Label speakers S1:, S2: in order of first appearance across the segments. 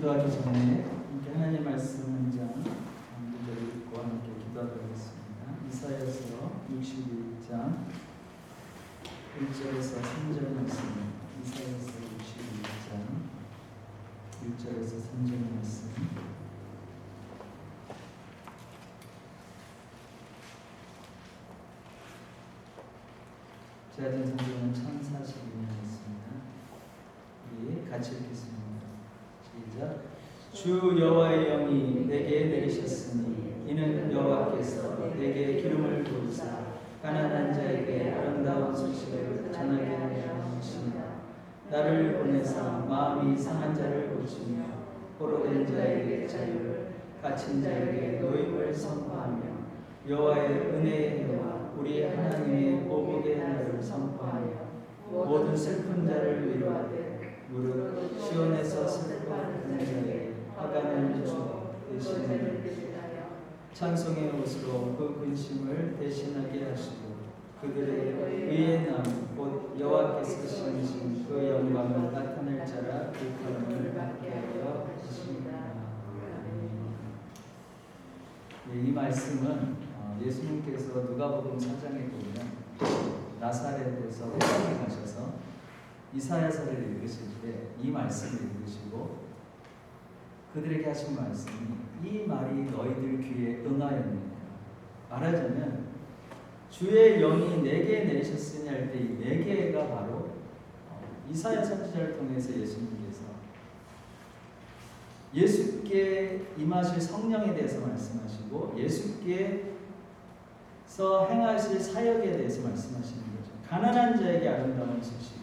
S1: 기도하기 전에 함께 하나님 말씀 한 장 먼저 읽고 함께 기도하도록 하겠습니다. 이사야서 61장 1절에서 3절 말씀. 이사야서 61장 1절에서 3절 말씀. 제아진 성경은 1042년이었습니다. 우리 같이 읽겠습니다. 시작. 주 여호와의 영이 내게 내리셨으니 이는 여호와께서 내게 기름을 부으사 가난한 자에게 아름다운 소식을 전하게 하시니라. 나를 보내사 마음이 상한 자를 고치며 포로된 자에게 자유를, 갇힌 자에게 노임을 선포하며 여호와의 은혜의 해와 우리 하나님의 보복의 날을 선포하며 모든 슬픈 자를 위로하되 무릇 시온에서 슬퍼하는 자에게 화관을 주어 대신을 찬송의 옷으로 그 근심을 대신하게 하시고 그들의 의의 남 곧 여호와께서 심으신 그 영광을 나타낼 자라 그 기름을 받게 하여 주시니라. 이 말씀은 예수님께서 누가복음 4장에 보면 나사렛에서 회당에 가셔서 이사야서를 읽으실 때 이 말씀을 읽으시고 그들에게 하신 말씀이 이 말이 너희들 귀에 응하였느니라. 말하자면 주의 영이 내게 내리셨으니 할 때 이 내게가 바로 이사야 선지자를 통해서 예수께 임하실 성령에 대해서 말씀하시고 예수께서 행하실 사역에 대해서 말씀하시는 거죠. 가난한 자에게 아름다운 소식,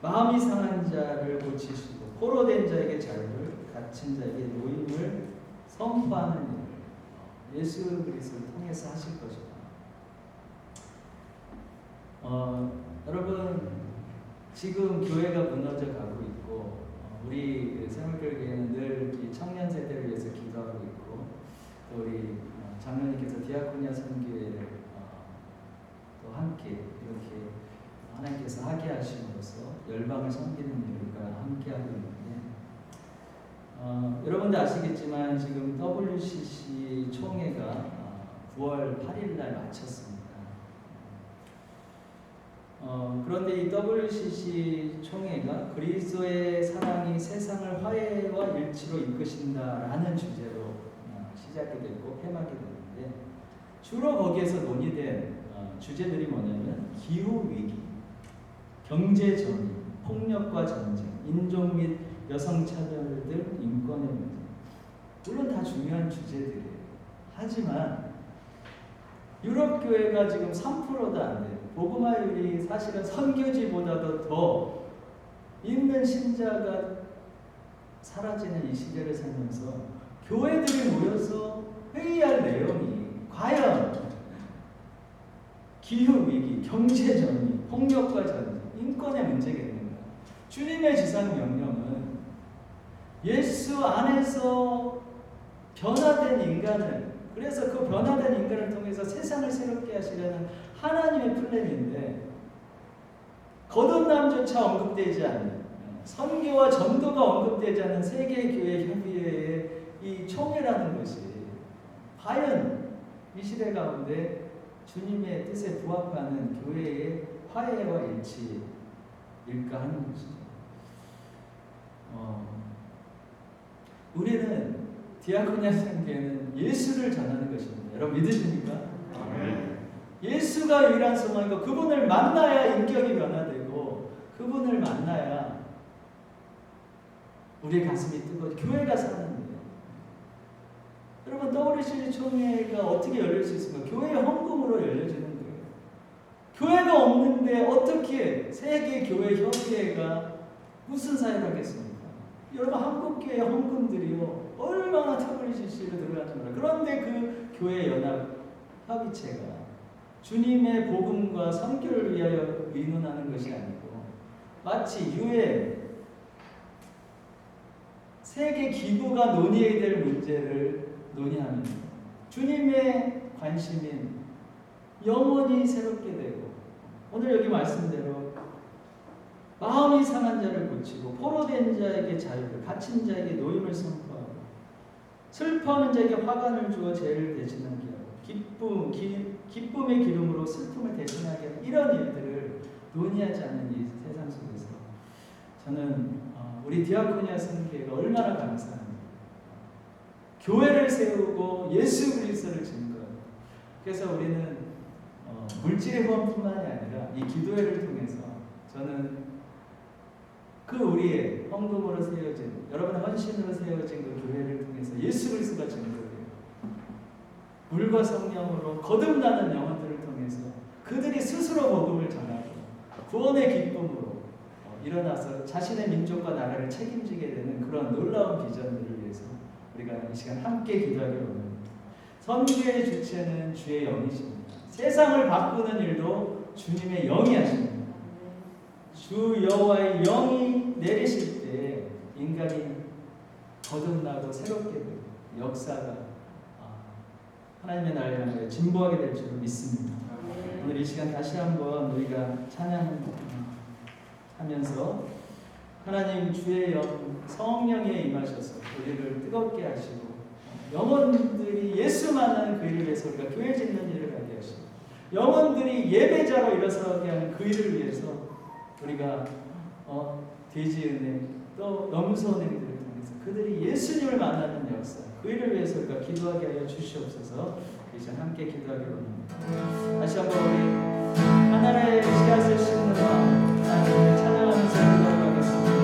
S1: 마음이 상한 자를 고치시고 포로된 자에게 자유를, 갇힌 자에게 노임을 선포하는 일을 예수 그리스도를 통해서 하실 것이다. 여러분 지금 교회가 무너져 가고 있고 우리 새물교회는 늘 이 청년 세대를 위해서 기도하고 있고 또 우리 장로님께서 디아코니아 선교회를 또 함께 이렇게 하나님께서 하게 하심으로써 열방을 섬기는 일과 함께 하고 있는데 여러분도 아시겠지만 지금 WCC 총회가 9월 8일 날 마쳤습니다. 그런데 이 WCC 총회가 그리스도의 사랑이 세상을 화해와 일치로 이끄신다라는 주제로 시작이 됐고 폐막이 됐는데 주로 거기에서 논의된 주제들이 뭐냐면 기후위기, 경제전이, 폭력과 전쟁, 인종 및 여성차별 등 인권의 문제. 물론 다 중요한 주제들이에요. 하지만 유럽교회가 지금 3%도 안 돼요. 복음화율이 사실은 선교지보다도 더 있는 신자가 사라지는 이 시대를 살면서 교회들이 모여서 회의할 내용이 과연 기후위기, 경제전이, 폭력과 전쟁, 인권의 문제겠는가? 주님의 지상명령은 예수 안에서 변화된 인간을, 그래서 그 변화된 인간을 통해서 세상을 새롭게 하시려는 하나님의 플랜인데 거듭남조차 언급되지 않는, 선교와 전도가 언급되지 않는 세계교회협의회의 이 총회라는 것이 과연 이 시대 가운데 주님의 뜻에 부합하는 교회의 화해와 일치일까 하는 것이죠. 우리는 디아코니아 선교회는 예수를 전하는 것입니다. 여러분 믿으십니까? 아멘. 예수가 유일한 소망이고 그분을 만나야 인격이 변화되고 그분을 만나야 우리의 가슴이 뜨거워져 교회가 사는 거예요. 여러분 WCC 총회가 어떻게 열릴 수 있습니까? 교회의 헌금으로 열려지는 거예요. 교회가 없는데 어떻게 세계교회협의회가 무슨 사역을 하겠습니까? 여러분 한국교회 헌금들이요 얼마나 WCC로 들어가는 거예요. 그런데 그 교회 연합 협의체가 주님의 복음과 선교를 위하여 의논하는 것이 아니고 마치 유엔 세계 기구가 논의해야 될 문제를 논의하는 주님의 관심인 영혼이 새롭게 되고 오늘 여기 말씀대로 마음이 상한 자를 고치고 포로된 자의 자유를, 갇힌 자에게 노임을 선포하고, 슬퍼하는 자에게 화관을 주어 죄를 대신하게 하고, 기쁨의 기름으로 슬픔을 대신하게 하는 이런 일들을 논의하지 않는 이 세상 속에서 저는 우리 디아코니아 선교회가 얼마나 감사합니다. 교회를 세우고 예수 그리스도를 증거합니다. 그래서 우리는 물질의 후원뿐만이 아니라 이 기도회를 통해서 저는 그 우리의 헌금으로 세워진, 여러분의 헌신으로 세워진 그 교회를 통해서 예수 그리스도가 증거돼요. 물과 성령으로 거듭나는 영혼들을 통해서 그들이 스스로 복음을 전하고 구원의 기쁨으로 일어나서 자신의 민족과 나라를 책임지게 되는 그런 놀라운 비전들을 위해서 우리가 이 시간 함께 기도하기를 원합니다. 선교의 주체는 주의 영이십니다. 세상을 바꾸는 일도 주님의 영이 하십니다. 주 여호와의 영이 내리실 때 인간이 거듭나고 새롭게 되고 역사가 하나님의 나라를 향하여 진보하게 될 줄을 믿습니다. 오늘 이 시간 다시 한번 우리가 찬양하면서 하나님 주의 영 성령에 임하셔서 우리를 뜨겁게 하시고 영혼들이 예수 만나는 그 일을 위해서 우리가 교회 짓는 일을 하게 하시고 영혼들이 예배자로 일어서게 하는 그 일을 위해서 우리가 돼지은혜 또 넘소은행들을 통해서 그들이 예수님을 만나는 역사 그 일을 위해서 우리가 기도하게 하여 주시옵소서. 이제 함께 기도하기로 합니다. 다시 한번 우리 하나님의 씨앗을 심는 마음 하나님을 찬양하면서 기도하겠습니다.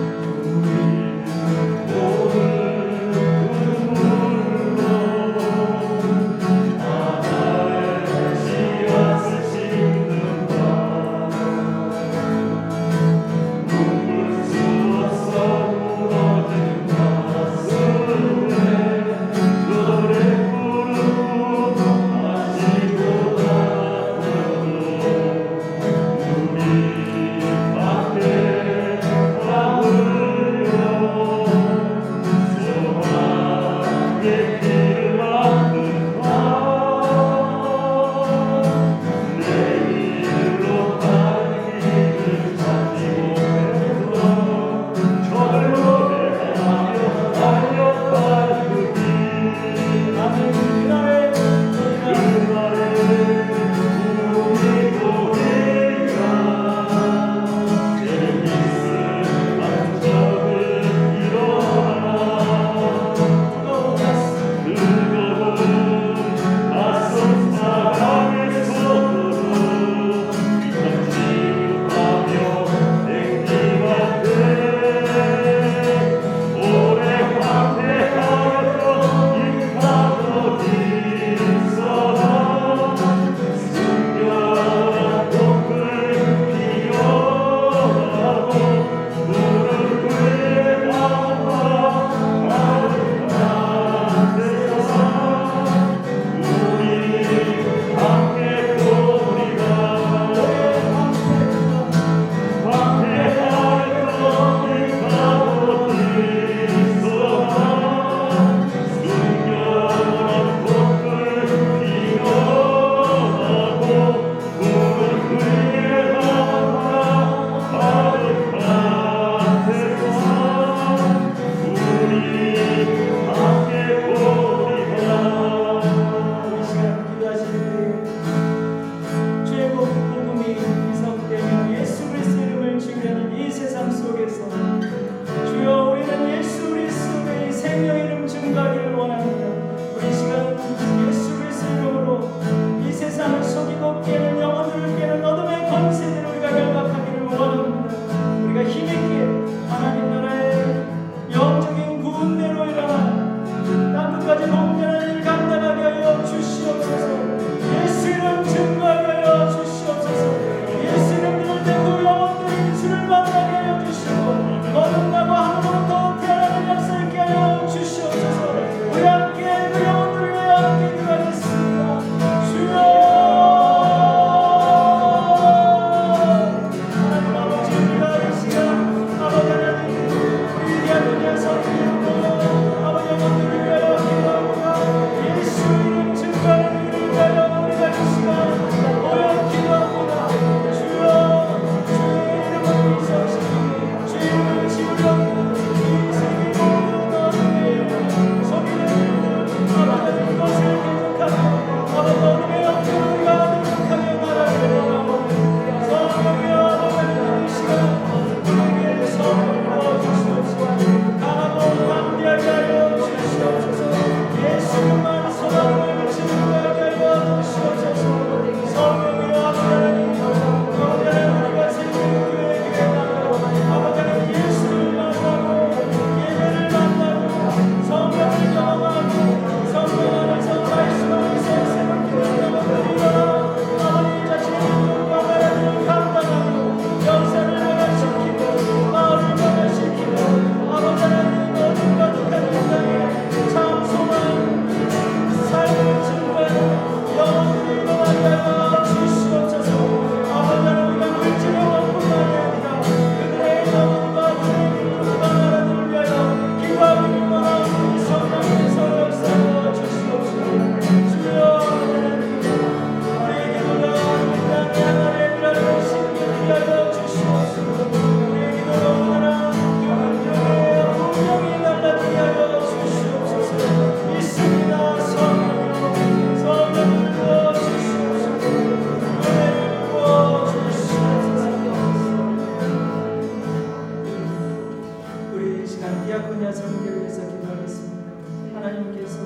S1: 우리 이 시간 디아코니아 선교를 위해서 기도하겠습니다. 하나님께서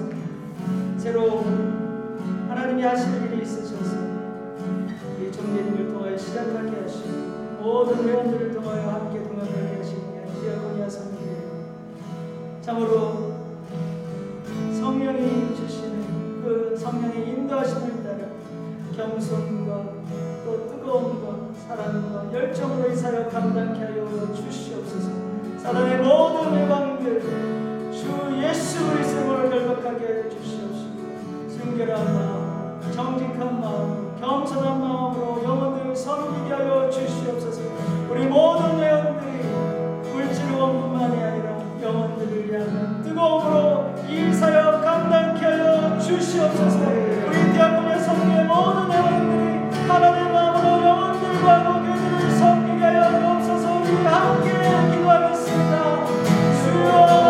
S1: 새로운 하나님이 하실 일이 있으셔서 이 종교님을 통하여 시작하게 하시고 모든 회원들을 통하여 함께 동역하게 하시는 디아코니아 선교회 참으로 성령이 주시는 그 성령의 인도하심을 따라 겸손과 또 뜨거움과 사랑과 열정으로 이 사역 감당케 하여 주시옵소서. 사단의 모든 외방들 주 예수 그리스도를 결박하게 하여 주시옵시고 순결한 마음, 정직한 마음, 겸손한 마음으로 영혼들 섬기게 하여 주시옵소서. 우리 모든 회원들이 물질원뿐만이 아니라 영혼들을 향한 뜨거움으로 이 사역 감당케 하여 주시옵소서. 우리 디아코니아 선교의 모든 회원들이 하나님의 마음으로 영혼들과 교회들을 섬기게 하여 주옵소서. 우리 함께 기도하겠습니다. 주여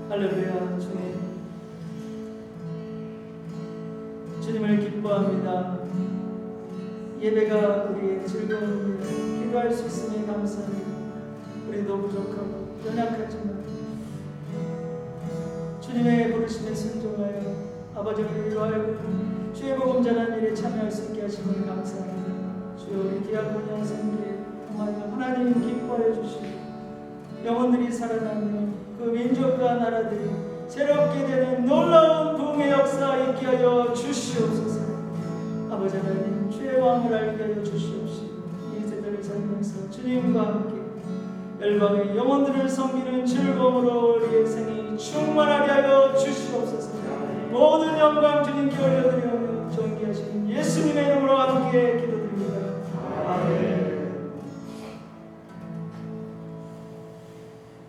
S1: 할렐루야. 주님을 기뻐합니다. 예배가 우리의 즐거움입니다. 기도할 수 있으니 감사합니다. 우리도 부족하고 연약하지만 주님의 부르심에 순종하여 아버지 우리로 하여금 주의 복음 전하는 일에 참여할 수 있게 하심을 감사합니다. 주여 우리 디아코니아 선교에 통하여 하나님 기뻐해 주시고 영혼들이 살아나며 그 민족과 나라들이 새롭게 되는 놀라운 부흥의 역사 있게 하여 주시옵소서. 아버지 하나님 주의 왕을 알게 하여 주시옵시고 이 세대를 살면서 주님과 함께 열방의 영혼들을 섬기는 즐거움으로 우리의 생이 충만하게 하여 주시옵소서. 모든 영광 주님께 올려드리며 존귀하신 예수님의 이름으로 함께 기도드립니다. 아멘.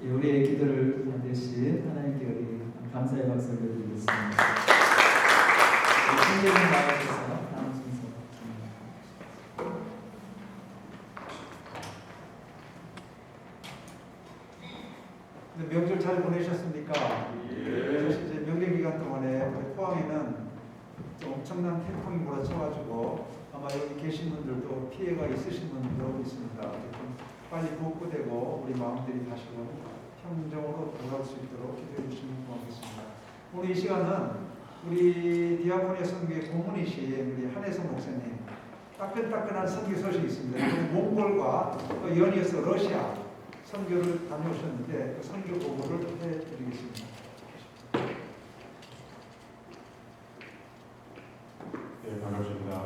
S1: 우리의 기도를 대신 하나님께 우리 감사의 박수를 드리겠습니다. 신대님 나와주셔서 다음 순서
S2: 명절 잘 보내셨습니까? 사실 이제 명절 기간 동안에 우리 포항에는 엄청난 태풍이 몰아쳐가지고 아마 여기 계신 분들도 피해가 있으신 분들도 있습니다. 좀 빨리 복구되고 우리 마음들이 다시금 평정으로 돌아올 수 있도록 기도해 주시면 고맙겠습니다. 오늘 이 시간은 우리 디아코니아 선교의 고문이신 우리 한혜성 목사님 따끈따끈한 선교 소식이 있습니다. 몽골과 또 연이어서 러시아 선교를 다녀오셨는데 그 선교 보고를 해드리겠습니다.
S3: 네, 반갑습니다.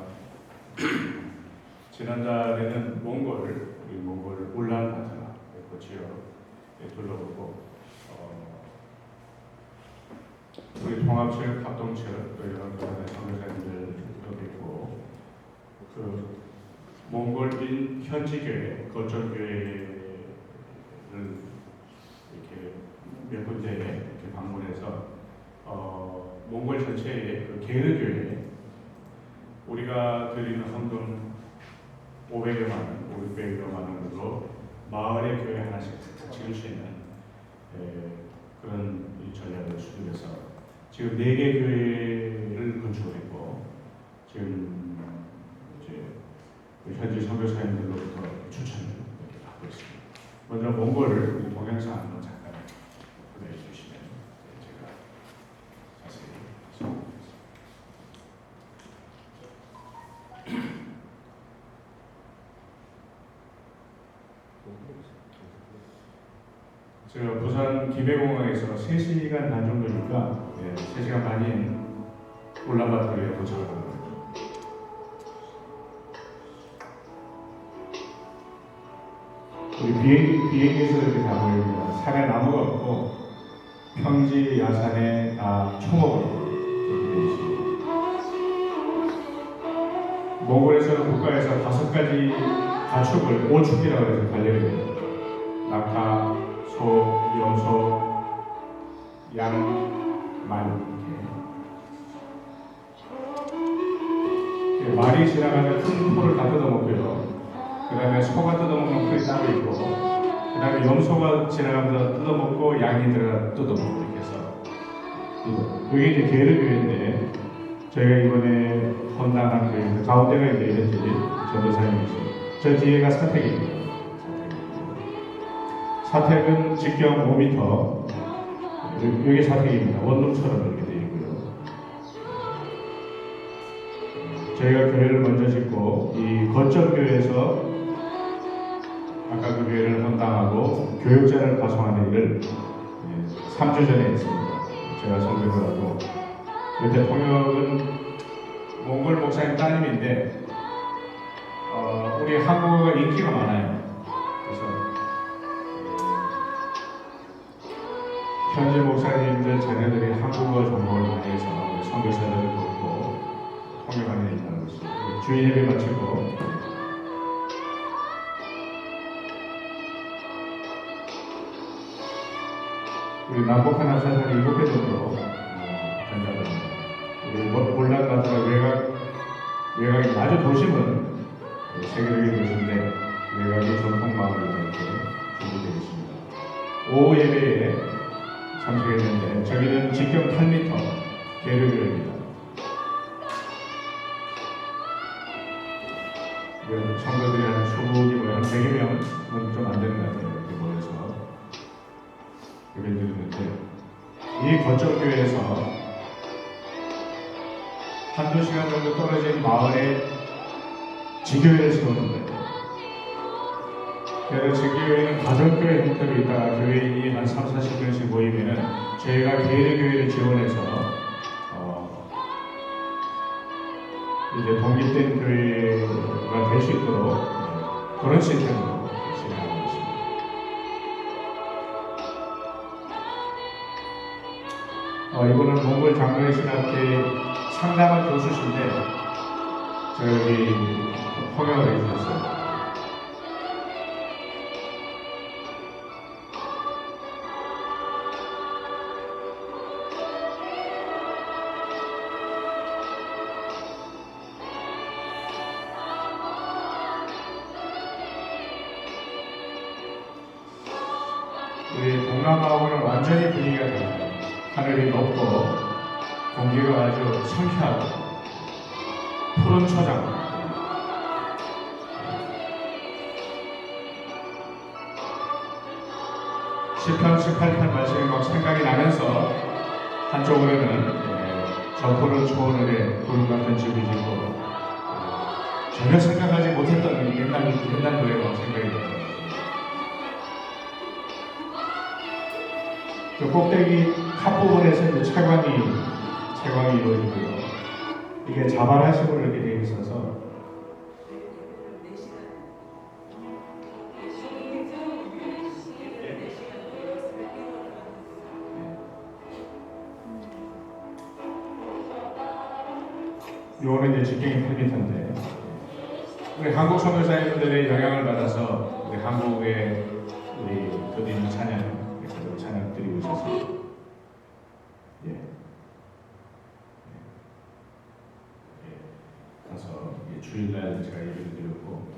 S3: 지난달에는 우리 몽골 울란바토르 그 지역에 둘러보고 우리 통합체육, 합동체육 또 이런 교단의 선교사님들 뵙고 그 몽골인 현지교회, 거점교회를 이렇게 몇 군데 이렇게 방문해서 몽골 전체의 그 게르교회 우리가 드리는 헌금 500여만 원, 500여만 원으로 마을의 교회 하나씩 탁탁 지을 수 있는 그런 이 전략을 수립해서 지금 4개 교회를 건축했고 지금 이제 현지 선교사님들로부터 추천을 이렇게 받고 있습니다. 먼저 몽골을 우리 동영상 한번 잠깐 보내주시면 제가 자세히 설명드리겠습니다. 제가 부산 김해공항에서 3시간 반 정도니까 3시간 반인 울란바토르에 도착을 합니다. 우리 비행기에서 이렇게 다 보입니다. 산에 나무가 없고 평지 야산에 다 초목으로 이렇게 되어 있습니다. 몽골에서는 국가에서 5가지 가축을 오축이라고 해서 관리를 해요. 낙타, 소, 염소, 양, 말 이렇게 말이 지나가면 큰 풀을 다 뜯어먹고요. 그 다음에 소가 뜯어먹는 풀이 따로 있고 그 다음에 염소가 지나가면서 뜯어먹고 양이 들어가 뜯어먹고 이렇게 해서 여기 이제 게르교회인데 저희가 이번에 헌당한 교회인데 가운데가 이제 현재 전도사님이시고 저 뒤에가 사택입니다. 사택은 직경 5m 여기 사택입니다. 원룸처럼 이렇게 되어 있고요. 저희가 교회를 먼저 짓고 이 거점교회에서 아까 그 교회를 헌당하고 교육자를 파송하는 일을 3주 전에 했습니다. 제가 설교를 하고 그때 통역은 몽골 목사님 따님인데 우리 한국어가 인기가 많아요. 그래서 현지 목사님들 자녀들이 한국어 전공을 많이 해서 선교사들을 돕고 통역하는 일을 하고 있습니다. 주일 예배 마치고 우리 남북 하나 사상 7개 정도 전달합니다. 우리 울란바토르 외곽이 아주 도심은 세계적인 도시인데 외곽이 전통 마을로 이렇게 준비되어 있습니다. 오후 예배에 참석했는데 저기는 직경 8m 게르교회입니다. 성도들이 한 수국이 한 100여 명은 좀 안 되는 것 같아요. 이렇게 모여서 예배를 드리는데 이 거점교회에서 한두 시간 정도 떨어진 마을에 지교회를 세우는 거예요. 그래서 지교회는 가정교회 형태로 있다가 교회인이 한 30-40명씩 모이면은 저희가 게르교회를 지원해서 이제 독립된 교회가 될 수 있도록 그런 시스템으로 진행하고 있습니다. 이분은 몽골 장로의 신학회 상담한 교수신데 저기 통역을 해주셨어요. 우리 동남아하고는 완전히 분위기가 달라요. 하늘이 높고 공기가 아주 상쾌하고 푸른 초장. 시편 18편 말씀이 막 생각이 나면서 한쪽으로는 저 푸른 초원에 구름 같은 집이 짓고 전혀 생각하지 못했던 옛날 노래가 생각이 나요. 그 꼭대기 탑부분에서 이제 채광이 이루어지고요. 이게 자바라식으로 이렇게 되어 있어서 요거는 이제 직경이 8m인데 우리 한국 선교사님들의 영향을 받아서 우리 한국의 우리 드리는 찬양 드리고 있었습니다. 예. 가서 주일날 제가 얘기를 드렸고,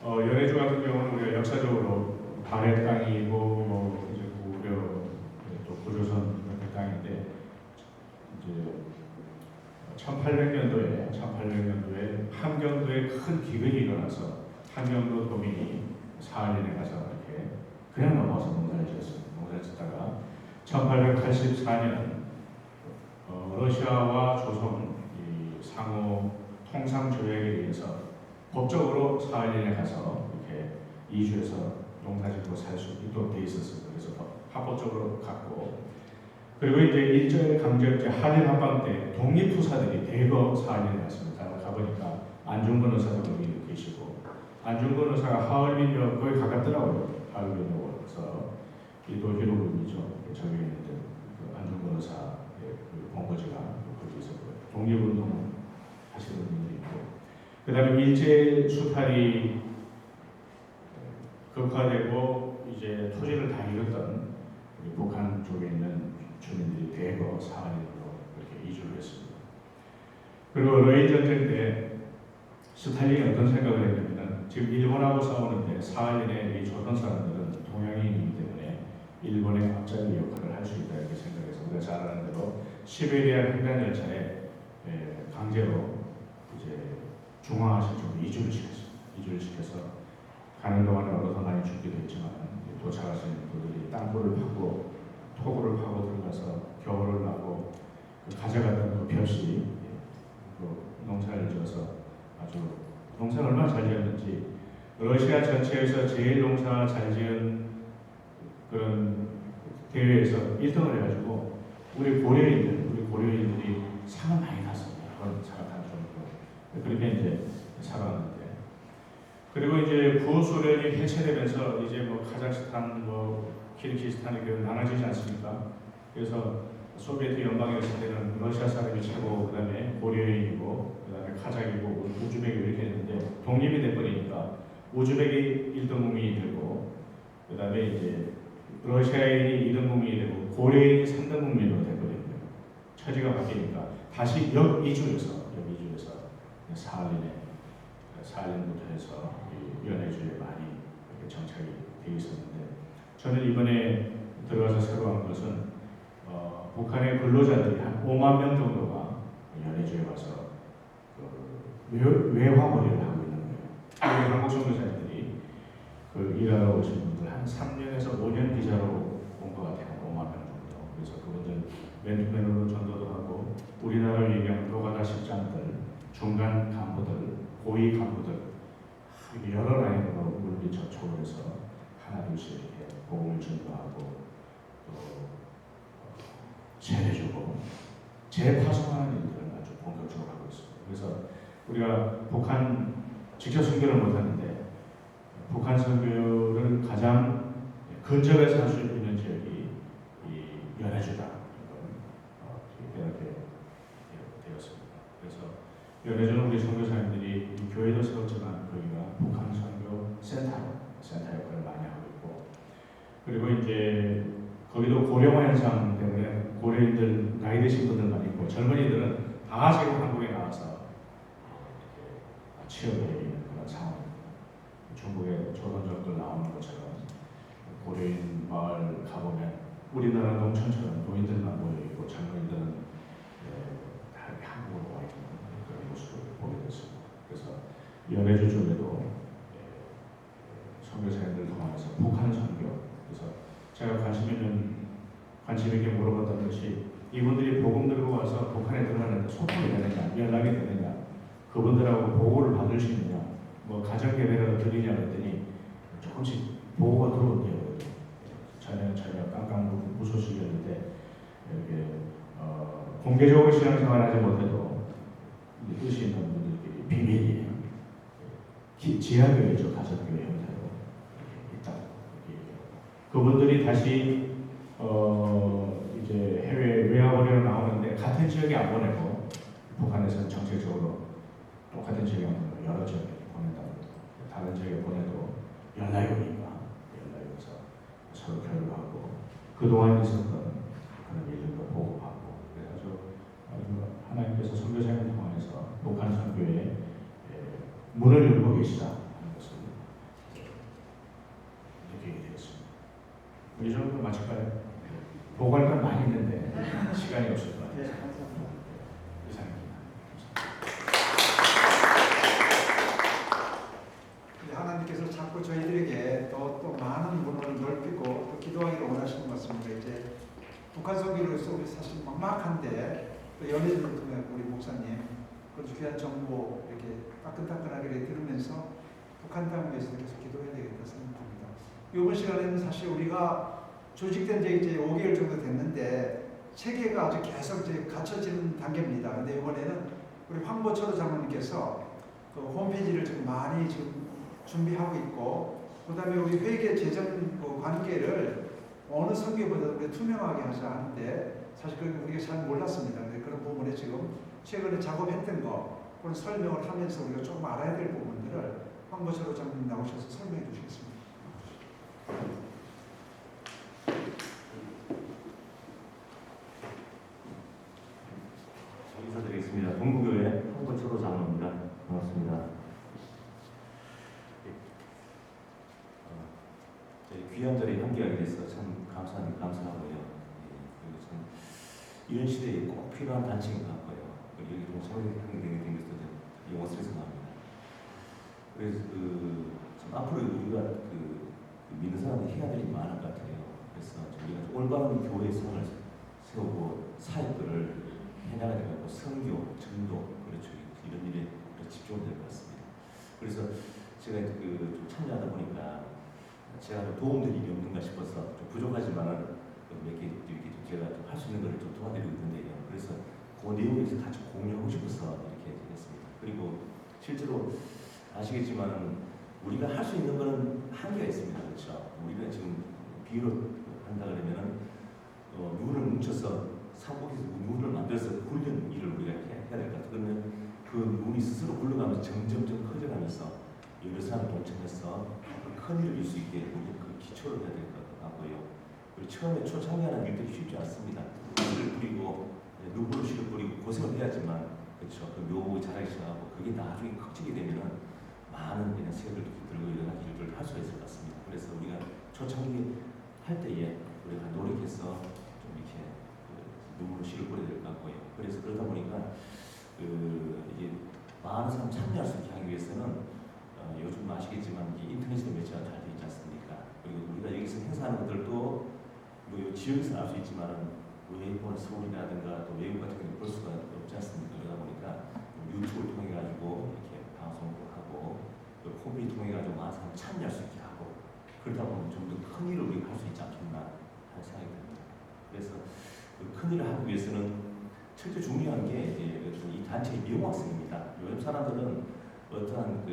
S3: 연해주 같은 경우는 우리가 역사적으로 발해 땅이고 뭐 이제 고려 또 고조선 같은 땅인데 이제 1800년도에 함경도에 큰 기근이 일어나서 함경도 도민이 사할린에 가서 이렇게 그냥 넘어와서 농사를 지었어요. 농사를 짓다가 1884년 러시아와 조선 이 상호 통상 조약에 의해서 법적으로 사할린에 가서 이렇게 이주해서 농사짓고 살 수 있도록 돼 있었어요. 그래서 합법적으로 갔고, 그리고 이제 일제 강점기 한일 합방 때 독립투사들이 대거 사할린에 갔습니다. 가보니까 안중근 의사도 여기 계시고, 안중근 의사가 하얼빈역 거의 가깝더라고요. 하얼빈역에서 이 도시로군이죠. 저기 있는데 그 안중근 의사의 그 본거지가 거기 있었고요. 독립운동 하시는 분들이 있고, 그 다음에 일제 수탈이 극화되고 이제 토지를 다 잃었던 북한 쪽에 있는 주민들이 대거 사할린으로 이렇게 이주를 했습니다. 그리고 러일 전쟁 때 스탈린이 어떤 생각을 했냐면, 지금 일본하고 싸우는데 사할린의 이 조선 사람들은 동양인이기 때문에 일본의 앞잡이 역할을 할 수 있다 이렇게 생각해서 우리가 잘 아는 대로 시베리아 횡단 열차에 강제로 이제 중앙아시아 쪽으로 이주를 시켜서 가는 동안에 얼어서 많이 죽기도 했지만 도착하신 분들이 땅굴을 파고 토굴을 파고 들어가서 겨울을 나고 가져갔던 그 벽시 농사를 지어서 아주 농사를 얼마나 잘 지었는지, 러시아 전체에서 제일 농사 잘 지은 그런 대회에서 1등을 해가지고 우리 고려인들이 상을 많이 탔습니다. 그런 상을 탔 정도. 그렇게 이제 살아왔는데, 그리고 이제 구소련이 해체되면서 이제 뭐 카자흐스탄, 뭐 키르기스탄이 나눠지지 않습니까? 그래서 소비에트 연방이었을 때는 러시아 사람이 최고, 그 다음에 고려인이고, 그 다음에 카자흐이고, 우즈벡이 이렇게 했는데 독립이 돼버리니까 우즈벡이 1등 국민이 되고, 그 다음에 이제 러시아인이 2등 국민이 되고, 고려인이 3등 국민으로 돼버린 거예요. 처지가 바뀌니까 다시 이주해서 사할린부터 해서 연해주에 많이 정착이 되어 있었는데, 저는 이번에 들어가서 새로 한 것은 북한의 근로자들이 한 5만 명 정도가 연해주에 와서 외화벌이를 하고 있는 거예요. 한국 선교사님들이 일하러 오신 분들 한 3년에서 5년 비자로 온 것 같아요. 5만 명 정도. 그래서 그분들 맨투맨으로 전도도 하고, 우리나라를 얘기하면 노가다 실장들, 중간 간부들, 고위 간부들 여러 라인으로 물밑 접촉을 해서 하나 둘씩 이렇게 복음을 전도하고 또 세례주고 재파송하는 일들을 아주 본격적으로 하고 있습니다. 그래서 우리가 북한 직접 선교를 못하는데 북한 선교를 가장 근접해서 할 수 있는 지역이 이 연해주다 이렇게 되었습니다. 그래서 연해주는 우리 선교사님들이 교회도 세웠지만 거기가 북한 선교 센터 역할을 많이 하고 있고, 그리고 이제 거기도 고령화 현상 때문에 고려인들, 나이 드신 분들만 있고 젊은이들은 다 지금 한국에 나와서 취업에 있는 그런 상황입니다. 중국의 조선 정글 나오는 것처럼 고려인 마을 가보면 우리나라 농촌처럼 노인들만 모여있고 젊은이들은 다 한국으로 와 있는 그런 모습을 보게 됐습니다. 그래서 연해주 쪽에도 선교사님들 통해서 북한 선교, 그래서 제가 관심 있게 물어봤던 것이 이분들이 복음 들고 와서 북한에 들어가는데 소통이 되느냐, 연락이 되느냐, 그분들하고 보고를 받을 수 있느냐, 뭐 가정예배라도 드리냐 그랬더니 조금씩 보고가 들어온대요. 전혀 깜깜 무소식이었는데 이렇게 공개적으로 신앙생활하지 못해도 뜻이 있는 분들끼리 비밀이에요. 지하교회죠, 가정교회 형태로 있다. 그분들이 다시 이제 해외 외화벌이로 나오는데 같은 지역에 안 보내고 북한에서는 정책적으로 똑같은 지역에 안 보내고 여러 지역에 보내고 다른 지역에 보내도 연락이 오니까 연락이 와서 서로 교류하고 그동안 있었던 그런 일들도 보고하고 그래가지고 하나님께서 선교사님을 통해서 북한 선교에 문을 열고 계시다 하는 것을 느끼게 되었습니다. 이 정도로 마칠까요? 보고할 건 많이 있는데 시간이 없을 것 같아요. 이상입니다.
S2: 하나님께서 자꾸 저희들에게 또 많은 문을 넓히고 또 기도하기를 원하시는 것 같습니다. 이제 북한 선교로서 우리 사실 막막한데 또 연예인을 통해 우리 목사님 그 귀한 정보 이렇게 따끈따끈하게 들으면서 북한 땅을 위해서 계속 기도해야 되겠다 생각합니다. 이번 시간에는 사실 우리가 조직된 지 이제 5개월 정도 됐는데 체계가 아주 계속 이제 갖춰지는 단계입니다. 근데 이번에는 우리 황보철 장로님께서 그 홈페이지를 지금 많이 지금 준비하고 있고, 그다음에 우리 회계 재정 그 관계를 어느 선교보다 우리 투명하게 하자 하는데 사실 그 우리가 잘 몰랐습니다. 근데 그런 부분에 지금 최근에 작업했던 거 그런 설명을 하면서 우리가 조금 알아야 될 부분들을 황보철 장로님 나오셔서 설명해 주시겠습니다.
S4: 인사드리겠습니다. 동부교회 황보철 장로입니다. 반갑습니다. 저희 귀한 자리에 함께하게 돼서 참 감사하고요. 그리고 참 이런 시대에 꼭 필요한 단체인 것 같고요. 여기 좀 참여하게 된 것도 영광스러워서 나옵니다. 그래서 참 앞으로 우리가 믿는 사람들이 해야 될 일이 많을 것 같아요. 그래서 우리가 올바른 교회의 상을 세우고 사역들을 해나가야 되고 선교, 전도 그렇죠. 이런 일에 집중해야 될 것 같습니다. 그래서 제가 좀 참여하다 보니까 제가 좀 도움될 일이 없는가 싶어서 좀 부족하지만은 몇 개 이렇게 제가 할 수 있는 것을 좀 도와드리고 있는데요. 그래서 그 내용에서 같이 공유하고 싶어서 이렇게 됐습니다. 그리고 실제로 아시겠지만 우리가 할 수 있는 것은 한계가 있습니다. 그렇죠. 우리가 지금 비유로 한다 그러면은 누구를 뭉쳐서 사고에서 눈을 만들어서 굴리는 일을 우리가 해야 될 것 같아요. 그러면 그 눈이 스스로 굴러가면서 점점점 커져가면서 여러 사람을 동참해서 큰 일을 이룰 수 있게 우리 그 기초를 해야 될 것 같고요. 그리고 처음에 초창기하는 일들이 쉽지 않습니다. 씨를 뿌리고 누구를 씨를 뿌리고 고생을 해야지만 그렇죠. 그 묘목이 자라기 시작하고 그게 나중에 커지게 되면은 많은 그냥 새들도 들고 여러 가지 일들을 할 수가 있을 것 같습니다. 그래서 우리가 초창기 할 때에 우리가 노력해서 좀 이렇게 누구를 씨를 뿌려야 될 것 같고요. 그래서 그러다 보니까 이게 많은 사람 참여할 수 있게 하기 위해서는 요즘 아시겠지만 인터넷으로 매체가 잘 되어 있지 않습니까? 그리고 우리가 여기서 행사하는 것들도 뭐 지역에서 알 수 있지만 외국은 서울이라든가 또 외국 같은 경우는 볼 수가 없지 않습니까? 그러다 보니까 유튜브를 통해 가지고 이렇게 방송도 하고 홈페이지 통해 가지고 많은 사람 참여할 수 있게 하고 그러다 보면 좀 더 큰 일을 우리가 할 수 있지 않겠나 하는 생각이 듭니다. 그래서 큰 일을 하기 위해서는 첫째 중요한 게 이 단체의 명확성입니다. 요즘 사람들은 어떠한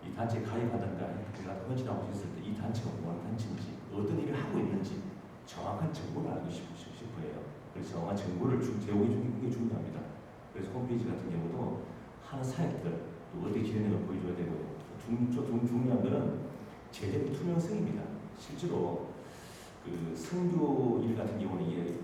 S4: 이 단체에 가입하든가 제가 헌신하고 있을 때 이 단체가 뭐하는 단체인지 어떤 일을 하고 있는지 정확한 정보를 알고 싶어요. 그래서 정확한 정보를 제공해 주는 게 중요합니다. 그래서 홈페이지 같은 경우도 하는 사역들 또 어떻게 진행을 보여줘야 되고요. 중요한 것은 재정의 투명성입니다. 실제로 선교 일 같은 경우는 이게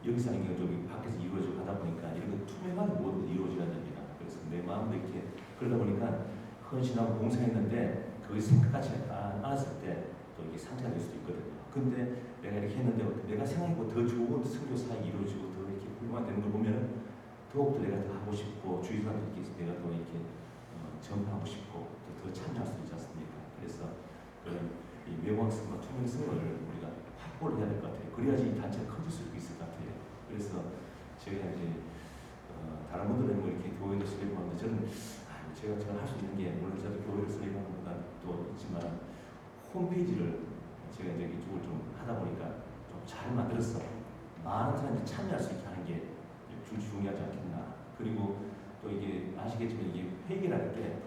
S4: 여기서 하는 게 좀 밖에서 이루어지고 하다 보니까 이런 거 투명하게 모두 이루어져야 됩니다. 그래서 내 마음도 이렇게 그러다 보니까 헌신하고 봉사했는데 그것이 생각하지 않았을 때 또 이게 상처가 될 수도 있거든요. 근데 내가 이렇게 했는데 내가 생각하고 더 좋은 선교 사역이 이루어지고 더 이렇게 훌륭한 되는 걸 보면 더욱더 내가 더 하고 싶고 주위 사람들께 내가 더 이렇게 전파하고 싶고 더 참여할 수 있지 않습니까? 그래서 그런 이 명확성과 투명성을 우리가 확보를 해야 될 것 같아요. 그래야지 이 단체가 커질 수 있을 것 같아요. 그래서 제가 이제 다른 분들은 뭐 이렇게 교회도 설립하는데 저는 제가 할 수 있는 게 물론 저도 교회를 설립하는 것보다 또 있지만 홈페이지를 제가 이제 이쪽을 좀 하다 보니까 좀 잘 만들어서 많은 사람들이 참여할 수 있게 하는 게 중요하지 않겠나. 그리고 또 이게 아시겠지만 이게 회계라는 게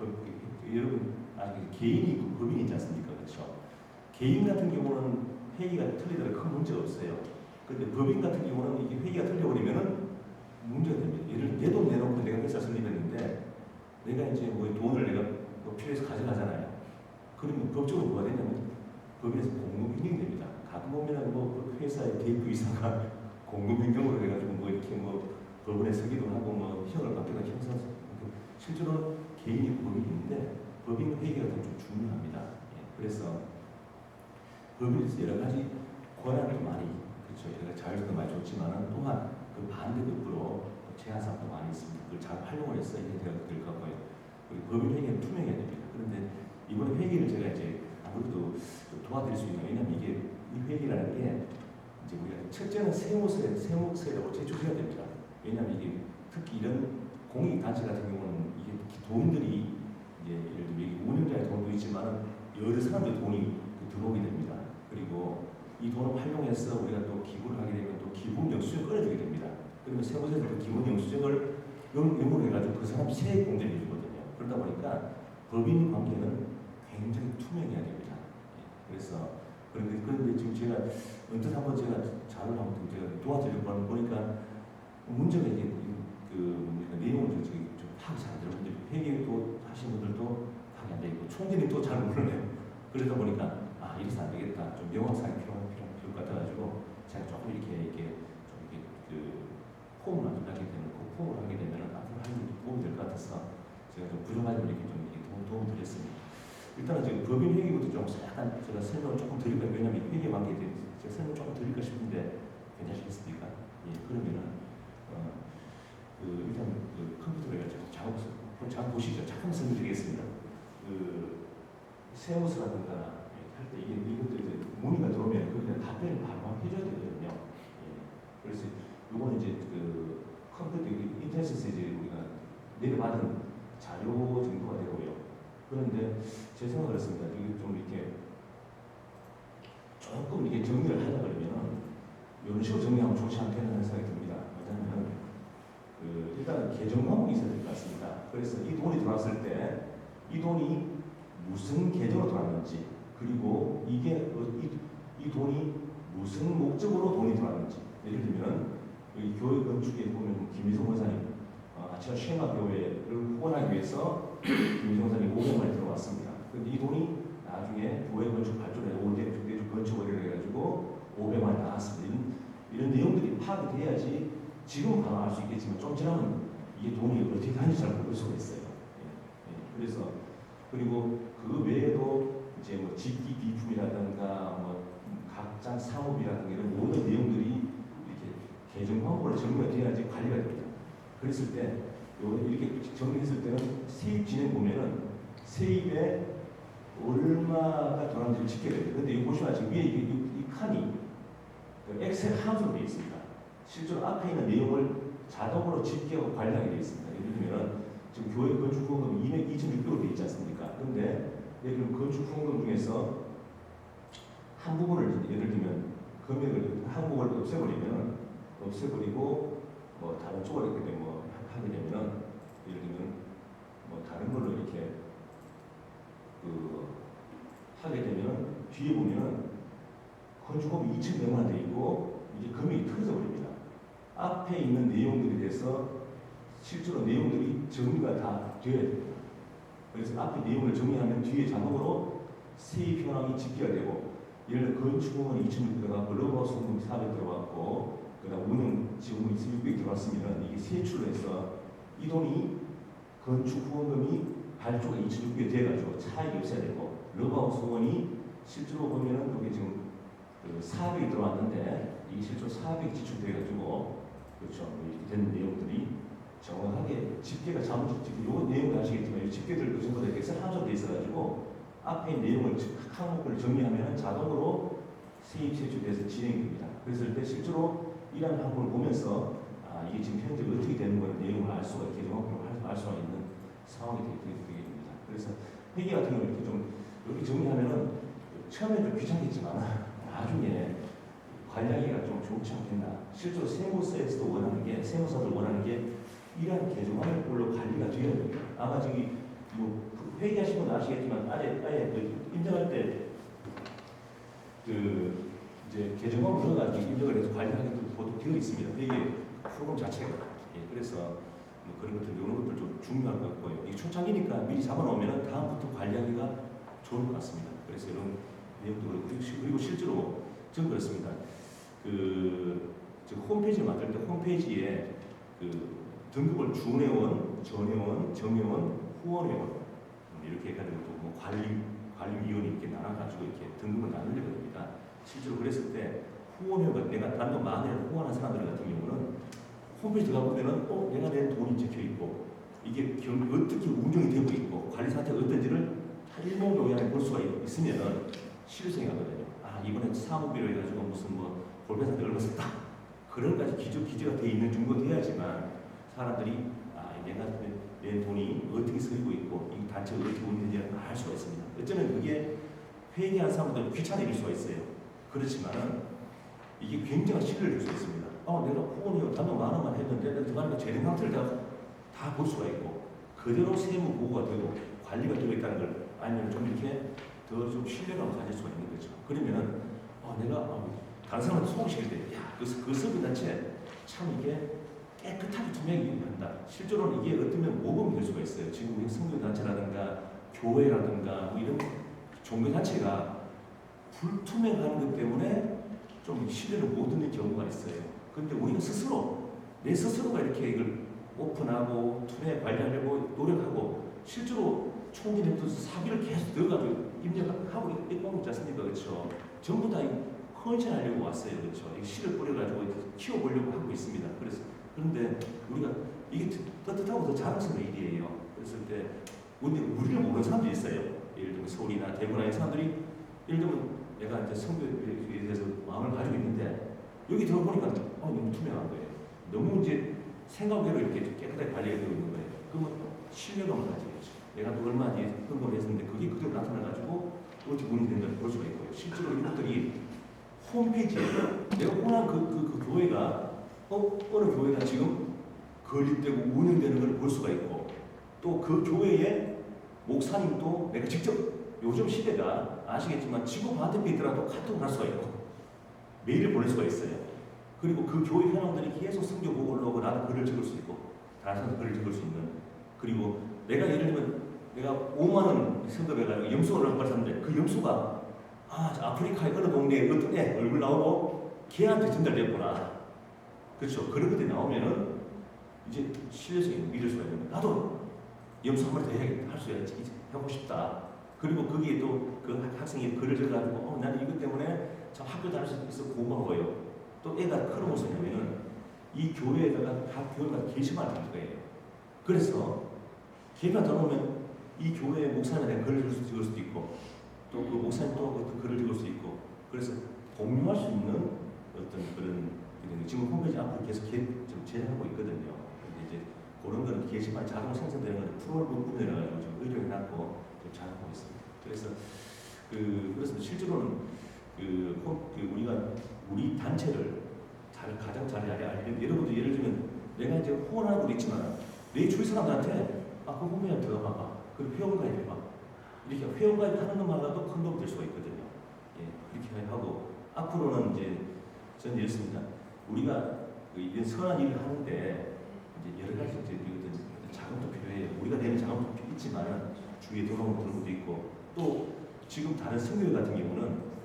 S4: 여러분 아시겠지만 개인이 법인이 있지 않습니까? 그렇죠? 개인 같은 경우는 회계가 틀리더라도 큰 문제가 없어요. 근데 법인 같은 경우는 이게 회계가 틀려버리면은 문제가 됩니다. 예를 들어 내 돈 내놓고 내가 회사 설립했는데 내가 이제 뭐 돈을 내가 뭐 필요해서 가져가잖아요. 그러면 법적으로 뭐가 되냐면 법인에서 공무변경이 됩니다. 가끔 보면은 뭐 회사의 대표 이사가 공무변경으로 해가지고 뭐 이렇게 뭐 법원에 서기도 하고 뭐 형을 받기도 형사 실제로는 개인이 법인인데 법인 회계가 좀 중요합니다. 예, 그래서 법인에서 여러 가지 권한도 많이 그렇죠. 여러 가지 자율성도 많이 좋지만은 또한 그 반대급부로 제한사항도 많이 있습니다. 그걸 잘 활용을 해서 이게 될 것 같고요. 그리고 법인 회계는 투명해야 됩니다. 그런데 이번에 회계를 제가 이제 아무래도 좀 도와드릴 수 있는 왜냐면 이게 이 회계라는 게 이제 우리가 첫째는 세무서에다가 제출해야 됩니다. 왜냐하면 이게 특히 이런 공익단체 같은 경우는 이게 돈들이 이제 예를 들면 이게 운영자의 돈도 있지만 여러 사람들의 돈이 들어오게 됩니다. 그리고 이 돈을 활용해서 우리가 또 기부를 하게 되면 또 기부 영수증을 끊어주게 됩니다. 그러면 세무서에서 그 기부 영수증을 영으로 해가지고 그 사람 세액 공제를 해주거든요. 그러다 보니까 법인 관계는 굉장히 투명해야 됩니다. 그래서 그런데 지금 제가 언뜻 한번 제가 자료를 한번 제가 도와드리려고 보니까 문제가 이게 그 내용을 좀 파악이 잘 안 돼요. 근데 회계도 하시는 분들도 파악이 안 되고 총재님 또 잘 모르네요. 그러다 보니까 아 이래서 안 되겠다. 좀 명확하게 필요할 것 같아가지고 제가 조금 이렇게 좀 이렇게 그 폼을 하게 되는 그 폼을 하게 되면은 앞으로 하는 데 도움이 될 것 같아서 제가 좀 부족하지만 이렇게 좀 이렇게 도움을 드렸습니다. 일단은 지금 법인 회계부터 좀 약간 제가 설명을 조금 드릴까요? 왜냐하면 회계 관계에 대해서 제가 설명 조금 드릴까 싶은데 괜찮으시겠습니까? 예, 그러면은 일단 그 컴퓨터로 해가지고 잠깐 보시죠. 잠깐 설명드리겠습니다. 그 세무서라든가 할 때 이것들 이제 문의가 들어오면 그냥 답변을 바로 해줘야 되거든요. 예, 그래서 이거는 이제 그 컴퓨터 인터넷에서 이제 우리가 내려받은 자료 정도가 되고요. 그런데 제 생각을 했습니다. 이게 좀 이렇게 조금 이렇게 정리를 하려 그러면 이런 식으로 정리하면 좋지 않겠는 생각이 듭니다. 왜냐하면 일단 계정 과목이 있어야 될 것 같습니다. 그래서 이 돈이 들어왔을 때 이 돈이 무슨 계정으로 들어왔는지 그리고 이게 이 돈이 무슨 목적으로 돈이 들어왔는지 예를 들면 여기 교회 건축에 보면 김미성 원사님 아치아 쉐마 교회를 후원하기 위해서 김미성 원사님 500만이 들어왔습니다. 그런데 이 돈이 나중에 교회 건축 발전에 5대 건축을 해가지고 500만이 나왔습니다. 이런 내용들이 파악이 돼야지 지금 바로 알 수 있겠지만 좀 지나면 이게 돈이 어떻게 가는지 잘 모를 수가 있어요. 그래서 그리고 그 외에도 이제 뭐 집기 비품이라든가 뭐 각자 사업이라든가 이런 모든 내용들이 이렇게 계정 광고를 정리가 돼야지 관리가 됩니다. 그랬을 때 이렇게 정리했을 때는 세입 진행 보면은 세입에 얼마가 들어왔는지 지켜야 돼요. 그런데 이거 보시면 지금 위에 이 칸이 엑셀 함수로 되어 있습니다. 실제로 앞에 있는 내용을 자동으로 집계하고 관리하게 되어 있습니다. 예를 들면 지금 교회 건축 후원금 2,600으로 되어 있지 않습니까? 그런데 예를 들면 건축 후원금 중에서 한 부분을 예를 들면 금액을 한 부분을 없애버리고 뭐 다른 쪽으로 이렇게 뭐 하게 되면은 예를 들면 뭐 다른 걸로 이렇게 하게 되면 뒤에 보면은 건축업이 2,100만 돼 있고 이제 금액이 틀어져 버립니다. 앞에 있는 내용들에 대해서 실제로 내용들이 정리가 다 되어야 됩니다. 그래서 앞에 내용을 정리하면 뒤에 자동으로 세입 현황이 집계가 되고 예를 들어 건축업은 2,600 들어갔고 러브하우스 공급이 400 들어갔고 그다음 운영 지원금이 600 들어왔으면 이게 세출로 해서 이 돈이 건축 후원금이 발주가 2,600이 돼가지고 차익이 없어야 되고 러브하우스 후원이 실제로 보면은 그게 지금 400이 들어왔는데 이게 실제로 400이 지출돼가지고 그렇죠 이렇게 되는 내용들이 정확하게 집계가 잘못된 요 내용도 아시겠지만 이 집계들도 전부 다 엑셀 함수로 돼 있어가지고 앞에 내용을 각 항목을 정리하면 자동으로 세입 세출돼서 진행이 됩니다. 그랬을 때 실제로 이런 항목을 보면서 이게 지금 현재 어떻게 되는 거는 내용을 알 수가 계정학으로 알 수가 있는 상황이 되게 됩니다. 그래서 회계 같은 경우는 이렇게 좀 이렇게 정리하면은 처음에 좀 귀찮겠지만 나중에 관리하기가 좀 좋지 않겠나. 실제로 세무서에서도 원하는 게 세무서들 원하는 게 이러한 계정화물로 관리가 되어야 됩니다. 아마 저기 뭐 회계하신 분 아시겠지만 아예 인정할 때 이제 계정화 물어가지고 인정을 해서 관리하기도 보통 되어 있습니다. 회계 프로그램 자체가. 그래서 뭐 그런 것들 이런 것들 좀 중요할 것 같고요. 이게 초창기니까 미리 잡아놓으면 다음부터 관리하기가 좋을 것 같습니다. 그래서 이런 내용도 그렇고 그리고 실제로 저는 그렇습니다. 저 홈페이지를 만들 때 홈페이지에 등급을 준회원, 전회원, 정회원, 후원회원 이렇게 해가지고 또 뭐 관리위원이 이렇게 나눠가지고 이렇게 등급을 나누려고 합니다. 실제로 그랬을 때 후원회원, 내가 단돈 10,000원을 후원한 사람들 같은 경우는 홈페이지 들어가 보면은 내가 낸 돈이 적혀 있고 이게 어떻게 운영이 되고 있고 관리 상태가 어떤지를 일목요연하게 볼 수가 있으면은 실효성이 가거든요. 이번에 사무비로 해가지고 무슨 뭐 골배사한테 얼마 썼다 그런 까지 기재가 돼 있는 정도 돼야지만 사람들이 내가 낸 돈이 어떻게 쓰이고 있고 이 단체가 어떻게 운영되는지를 알 수가 있습니다. 어쩌면 그게 회계한 사람들은 귀찮아질 수가 있어요. 그렇지만은 이게 굉장한 신뢰를 줄 수 있습니다. 내가 후원료 단돈 10,000원만 했는데 내가 들어가니까 재능 상태를 다 볼 수가 있고 그대로 세무 보고가 되고 관리가 되어 있다는 걸 알면 좀 이렇게 더 좀 신뢰감을 가질 수가 있는 거죠. 그러면은 내가 다른 사람한테 소개시킬 때 그 서비 자체 참 이게 깨끗하게 투명하게 한다. 실제로는 이게 어쩌면 모범이 될 수가 있어요. 지금 우리 선교단체라든가 교회라든가 뭐 이런 종교단체가 불투명한 것 때문에 좀 신뢰를 못 얻는 경우가 있어요. 그런데 우리가 내 스스로가 이렇게 이걸 오픈하고 투명하게 관리하려고 노력하고 실제로 총기nem도 사기를 계속 넣어가지고 입력하고 있고 있지 않습니까? 그렇죠? 전부 다 헌신하려고 왔어요. 그렇죠? 씨를 뿌려가지고 키워보려고 하고 있습니다. 그런데 우리가 이게 떳떳하고 더 자랑스러운 일이에요. 그랬을 때 우리를 모르는 사람들이 있어요. 예를 들면 서울이나 대구나 이런 사람들이 예를 들면 내가 이제 성교에 대해서 마음을 가지고 있는데 여기 들어보니까 너무 투명한 거예요. 너무 이제 생각외로 이렇게 깨끗하게 관리가 되고 있는 거예요. 그러면 신뢰감을 가지겠죠. 내가 또 얼마 뒤에 헌금을 했는데 그게 그대로 나타나가지고 어떻게 운이 된다는 볼 수가 있고요. 실제로 이것들이 홈페이지에 내가 원하는 그 교회가 어느 교회가 지금 건립되고 운영되는 걸 볼 수가 있고 또 그 교회의 목사님도 내가 직접 요즘 시대가 아시겠지만 지구 반대편에 있더라도 카톡을 할 수가 있고 메일을 보낼 수가 있어요. 그리고 그 교회 현황들이 계속 성경 보고 올라오고 나도 글을 적을 수 있고 다른 사람도 글을 적을 수 있는 그리고 내가 예를 들면 내가 50,000원 성급해가지고 염소를 한 발 샀는데 그 염소가 아프리카의 어느 동네에 어떤 애 얼굴 나오고 걔한테 전달됐구나. 그렇죠. 그런 것들이 나오면은 이제 신뢰성이 믿을 수가 있는 거예요. 나도 염소 한 마리 더 해야겠다. 할 수 있지. 하고 싶다. 그리고 거기에 또 그 학생이 글을 적어가지고 나는 이것 때문에 참 학교 다닐 수 있어서 고마워요. 또 애가 그런 것을 하면은 이 교회에다가 각 교회가 게시판을 할 거예요. 그래서 게시판 들어오면 이 교회 목사님에 대한 글을 적을 수도 있고 또 그 목사님 또 글을 적을 수 있고 그래서 공유할 수 있는 어떤 그런 지금 홈페이지 앞으로 계속 제작하고 있거든요. 근데 이제 그런 거는 게시판 자동 생성되는 건 프로그램 부분이라가지고 좀 의뢰해놨고 좀 잘하고 있습니다. 그래서 그래서 실제로는 우리가 우리 단체를 가장 잘 알리는 여러분들 예를 들면 내가 이제 후원하는 것도 있지만 내 주위 사람들한테 그 홈페이지 들어가 봐봐. 그리고 회원가입 해봐. 이렇게 회원가입 하는 것만으로도 큰 도움이 될 수가 있거든요. 이렇게 하고 앞으로는 이제 저는 이렇습니다. 우리가 이런 선한 일을 하는데 이제 여러 가지 이제 자금도 필요해요. 우리가 내는 자금도 있지만 주위에 도움을 드는 것도 있고 또 지금 다른 성교회 같은 경우는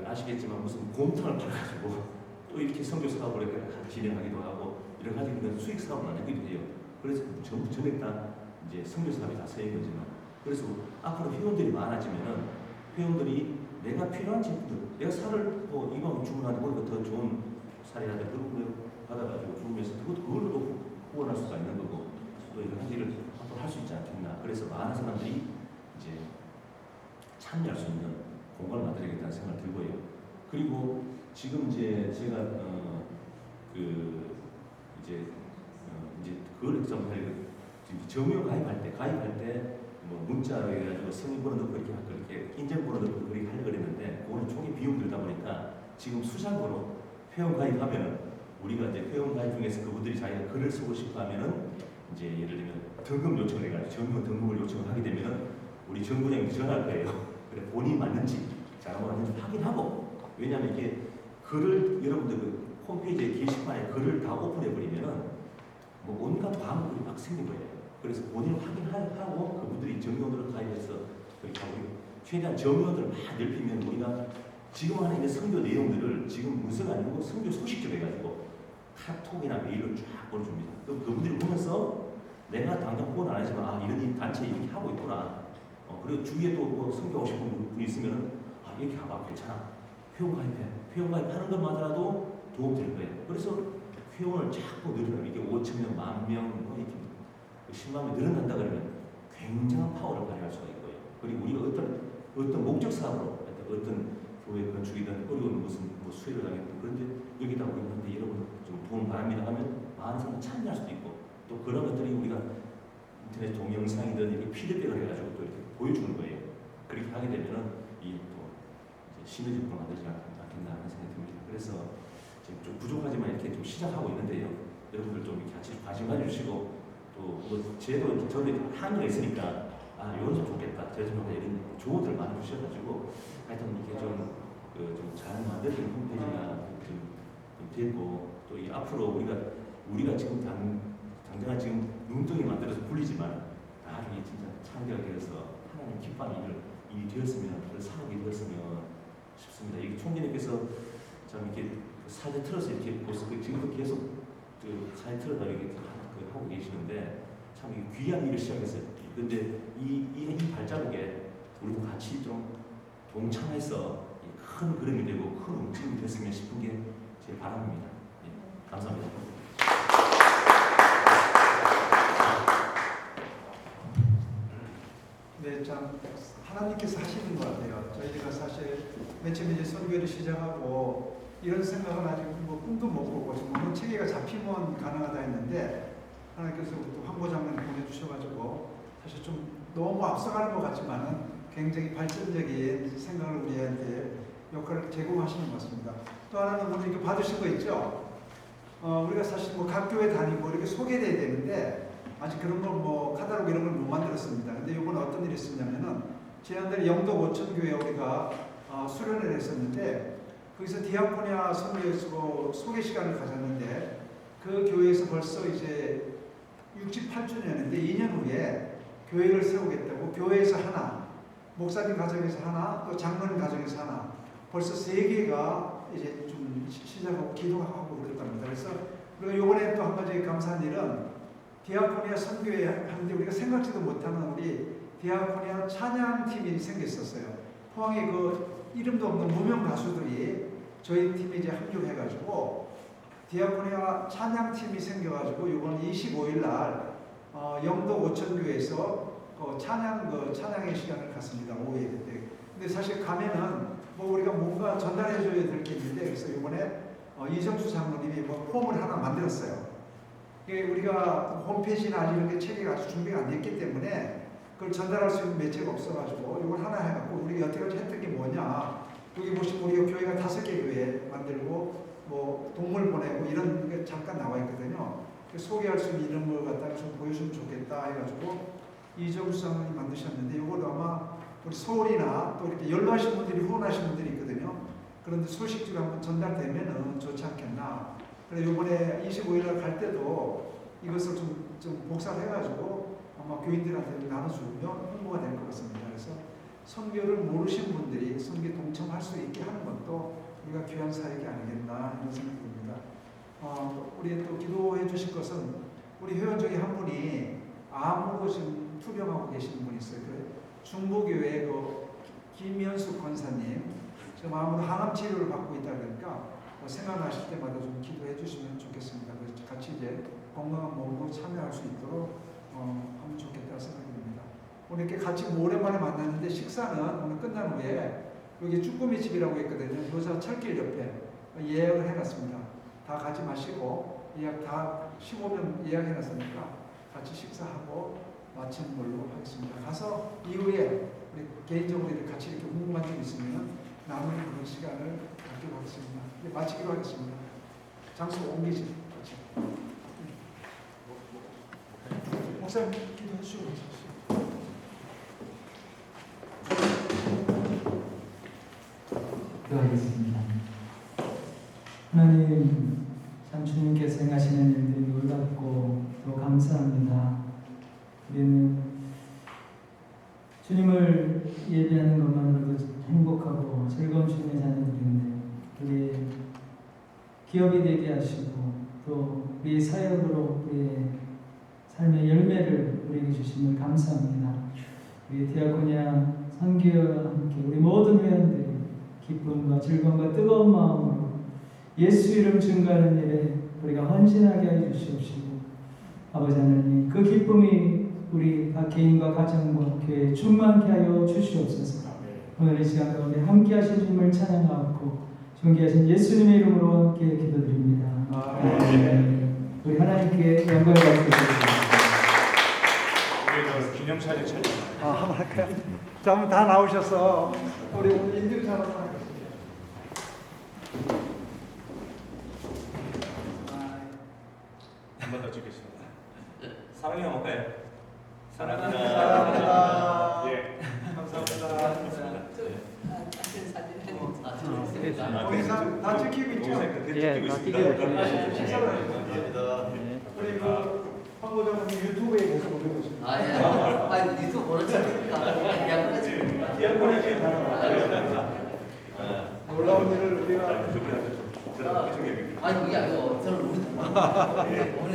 S4: 아시겠지만 무슨 곰탕을 팔아가지고 또 이렇게 선교 사업을 이렇게 진행하기도 하고 이런 가지고 수익 사업을 안 하기도 해요. 그래서 전부 전액 다 이제 선교 사업이 다 쓰인 거지만 그래서 앞으로 회원들이 많아지면은 회원들이 내가 필요한 제품들 내가 살을 이방 주문하는 거보다 더 좋은 살이라든가 그런 걸 받아가지고 주문해서 그걸로도 후원할 수가 있는 거고 또 이런 가지를 앞으로 할 수 있지 않겠나. 그래서 많은 사람들이 이제 참여할 수 있는 공간을 만들어야겠다는 생각을 들고요. 그리고 지금 이제 제가 이제 그걸 좀 정명 가입할 때 뭐 문자로 해가지고 성인번호 넣고 이렇게 인증번호 넣고 그렇게 하려고 그랬는데 그거는 총기 비용 들다 보니까 지금 수장으로 회원 가입하면은 우리가 이제 회원 가입 중에서 그분들이 자기가 글을 쓰고 싶어 하면은 이제 예를 들면 등급 요청을 해가지고 전문 등급을 요청을 하게 되면은 우리 정부장이 전화할 거예요. 그래 본인이 맞는지 잘못 맞는지 확인하고 왜냐하면 이게 글을 여러분들 그 홈페이지에 게시판에 글을 다 오픈해 버리면은 뭐 온갖 광고들이 막 생긴 거예요. 그래서 본인을 확인하고 그분들이 정경으로 가입해서 그렇게 하고 최대한 정의원들을 막 넓히면 우리가 지금 안에 있는 선교 내용들을 지금 문서가 아니고 선교 소식처럼 해가지고 카톡이나 메일로 쫙 보내줍니다. 그럼 그분들이 보면서 내가 당장 후원 안 하지만 아 이런 이 단체 이렇게 하고 있구나. 그리고 주위에 또뭐 선교하고 싶은 분이 있으면은 아 이렇게 가봐 괜찮아. 회원 가입해. 회원 가입하는 것만으로도 도움 될 거예요. 그래서 회원을 자꾸 늘려요. 이게 5,000명, 10,000명, 이렇게 10만 명 늘어난다 그러면 굉장한 파워를 발휘할 수가 있고요. 그리고 우리가 어떤 목적 사업으로 어떤 교회 건축이든 어려운 무슨 뭐 수혜를 당했든 그런데 여기다 우리한테 여러분 좀 도움 바랍니다 하면 많은 사람이 참여할 수도 있고 또 그런 것들이 우리가 인터넷 동영상이든 이렇게 피드백을 해가지고 또 이렇게 보여주는 거예요. 그렇게 하게 되면은 이또 시너지를 만들지 않겠나 하는 생각이 듭니다. 그래서 지금 좀 부족하지만 이렇게 좀 시작하고 있는데요. 여러분들 좀 이렇게 같이 관심 가져주시고 또 뭐 저도 한계가 있으니까 아 이건 좀 좋겠다, 저건 좀 이런 조언들 많이 주셔가지고 하여튼 이렇게 좀 잘 만들어진 홈페이지가 좀 됐고 또 이 앞으로 우리가 지금 당장은 지금 눈덩이 만들어서 불리지만 나중에 진짜 창조가 되어서 하나님 기뻐하는 일이 되었으면 그 사업이 되었으면 싶습니다. 이게 총재님께서 참 이렇게 사제 틀어서 이렇게 벌써 지금도 계속 사제 틀어서 이렇게 하고 계시는데 참 귀한 일을 시작했어요. 그런데 이 발자국에 우리도 같이 좀 동참해서 큰 그림이 되고 큰 움직임이 됐으면 싶은 게 제 바람입니다. 예, 감사합니다.
S2: 네, 참 하나님께서 하시는 것 같아요. 저희가 사실 맨 처음에 이제 선교를 시작하고 이런 생각은 아직 뭐 꿈도 못 꾸고 좀 체계가 잡히면 가능하다 했는데 하나님께서 또 황보장관을 보내주셔가지고 사실 좀 너무 앞서가는 것 같지만은 굉장히 발전적인 생각을 우리한테 역할을 제공하시는 것 같습니다. 또 하나는 오늘 이렇게 받으신 거 있죠? 우리가 사실 뭐 각 교회 다니고 이렇게 소개돼야 되는데 아직 그런 걸 뭐 카탈로그 이런 걸 못 만들었습니다. 근데 이번에 어떤 일이 있었냐면은 지난달에 영도 오천교회 우리가 수련을 했었는데 거기서 디아코니아 선교에서 소개 시간을 가졌는데 그 교회에서 벌써 이제 68주년인데 2년 후에 교회를 세우겠다고 교회에서 하나, 목사님 가정에서 하나, 또 장로님 가정에서 하나 벌써 3개가 이제 좀 시작하고 기도하고 그랬답니다. 그래서 우리가 이번에 또 한 가지 감사한 일은 디아코니아 선교회 하는데 우리가 생각지도 못하는 우리 디아코니아 찬양팀이 생겼었어요. 포항에 그 이름도 없는 무명 가수들이 저희 팀에 이제 합류해가지고 디아코니아 찬양팀이 생겨가지고 이번 25일 날 영도 오천교에서 찬양의 시간을 갖습니다. 오후에 그때. 근데 사실 가면은 뭐 우리가 뭔가 전달해줘야 될 게 있는데 그래서 이번에 이정수 장로님이 뭐 폼을 하나 만들었어요. 우리가 홈페이지나 아직 이런 게 체계가 아직 준비가 안 됐기 때문에 그걸 전달할 수 있는 매체가 없어가지고 이걸 하나 해갖고 우리가 여태까지 했던 게 뭐냐. 여기 보시면 우리가 교회가 5개 교회 만들고 뭐 동물 보내고 이런 게 잠깐 나와 있거든요. 소개할 수 있는 이런 걸 갖다가 좀 보여주면 좋겠다 해가지고 이정수 장로님 만드셨는데 이것도 아마 우리 서울이나 또 이렇게 연로하신 분들이 후원하신 분들이 있거든요. 그런데 소식지가 한번 전달되면은 좋지 않겠나. 그래서 이번에 25일날 갈 때도 이것을 좀 복사해가지고 아마 교인들한테 나눠주면 홍보가 될 것 같습니다. 그래서 선교를 모르신 분들이 선교에 동참할 수 있게 하는 것도 우리가 귀한 사역이 아니겠나 이런 생각이 듭니다. 우리 또 기도해 주실 것은 우리 회원 중에 한 분이 암으로 지금 투병하고 계시는 분이 있어요. 중부교회 그 김현숙 권사님 지금 암으로 항암 치료를 받고 있다 그러니까 생각나실 때마다 좀 기도해 주시면 좋겠습니다. 그래서 같이 이제 건강한 몸으로 참여할 수 있도록 하면 좋겠다 생각됩니다. 오늘 이렇게 같이 오랜만에 만났는데 식사는 오늘 끝난 후에 여기 쭈꾸미 집이라고 있거든요. 요사 철길 옆에 예약을 해놨습니다. 다 같이 마시고 예약 다 15명 예약해놨으니까 같이 식사하고 마치는 걸로 하겠습니다. 가서 이후에 우리 개인적으로 같이 이렇게 궁금한 점 있으면 나누는 그런 시간을 갖기로 하겠습니다. 마치기로 하겠습니다. 장소 옮기지. 목사님 기도해 주시고
S1: 기도하겠습니다. 하나님, 참 주님께서 행하시는 일들이 놀랍고 또 감사합니다. 우리는 주님을
S5: 예배하는 것만으로도 행복하고 즐거운 주님의 자녀들인데 우리 기업이 되게 하시고 또 우리 사역으로 우리의 삶의 열매를 우리에게 주심을 감사합니다. 우리 디아코니아 선교와 함께 우리 모든 회원들이 기쁨과 즐거움과 뜨거운 마음으로 예수 이름 증거하는 일에 우리가 헌신하게 해 주시옵시고 아버지 하나님 그 기쁨이 우리 각 개인과 가정과 교회에 충만케 하여 주시옵소서. 오늘 이 시간 가운데 함께 하신 주님을 찬양하고 존귀하신 예수님의 이름으로 함께 기도드립니다. 아멘. 우리 하나님께 영광을 받으시옵소서.
S3: 우리 기념사진 촬영.
S2: 한번 할까요? 자, 한번 다 나오셔서 우리 인증샷 한번 하겠습니다.
S3: 한 번 더 찍겠습니다.
S4: 사랑해 먹을까요?
S2: 사랑합니다.
S3: 예.
S2: 감사합니다.
S4: 아,
S2: 동영상 다 찍히고 있죠?
S1: 예, 다 찍히고 있습니다.
S2: 식사를 하셨습니다. 우리 그 황보장님 유튜브에 계속 올리고 있습니다.
S6: 아, 예. 아니, 유튜브 보는 척하니까 양보하지.
S2: 놀라운 일을 우리가
S6: 아니, 그게 아니고, 저는 우리 오늘